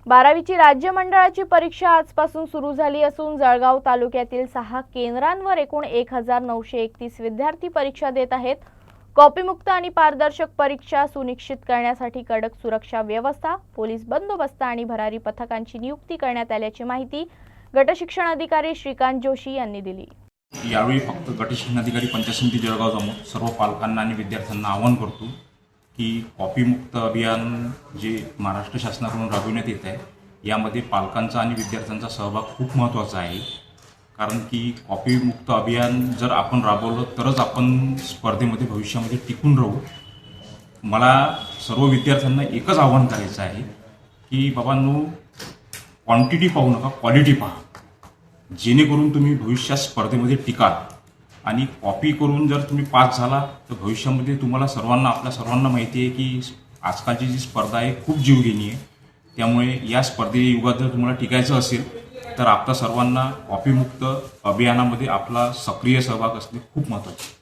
12वीची राज्य मंडळाची परीक्षा आजपासून सुरू झाली असून जळगाव तालुक्यातील 6 केंद्रांवर एकूण 1931 विद्यार्थी परीक्षा देत आहेत। कॉपीमुक्त आणि पारदर्शक परीक्षा सुनिश्चित करण्यासाठी कडक सुरक्षा व्यवस्था, पोलीस बंदोबस्त आणि भरारी पथकांची नियुक्ती करण्यात आल्याची माहिती गट शिक्षण अधिकारी श्रीकांत जोशी यांनी दिली। यावेळी फक्त गट शिक्षण अधिकारी पंचायत समिती जळगाव समोर सर्व पालकांना आणि विद्यार्थ्यांना आवाहन करतो की कॉपीमुक्त अभियान जे महाराष्ट्र शासनाकडून राबविण्यात येत आहे यामध्ये पालकांचा आणि विद्यार्थ्यांचा सहभाग खूप महत्त्वाचा आहे। कारण की कॉपीमुक्त अभियान जर आपण राबवलं तरच आपण स्पर्धेमध्ये भविष्यामध्ये टिकून राहू। मला सर्व विद्यार्थ्यांना एकच आवाहन करायचं आहे की बाबांनो, क्वांटिटी पाहू नका, क्वालिटी पहा, जेणेकरून तुम्ही भविष्यात स्पर्धेमध्ये टिकाल। आणि कॉपी करून जर तुम्ही पास झाला तर भविष्यामध्ये तुम्हाला आपल्या सर्वांना माहिती आहे की आजकालची जी स्पर्धा आहे खूप जीवघेणी आहे। त्यामुळे या स्पर्धेयुगात जर तुम्हाला टिकायचं असेल तर आपल्या सर्वांना कॉपीमुक्त अभियानामध्ये आपला सक्रिय सहभाग असणे खूप महत्त्वाचे आहे।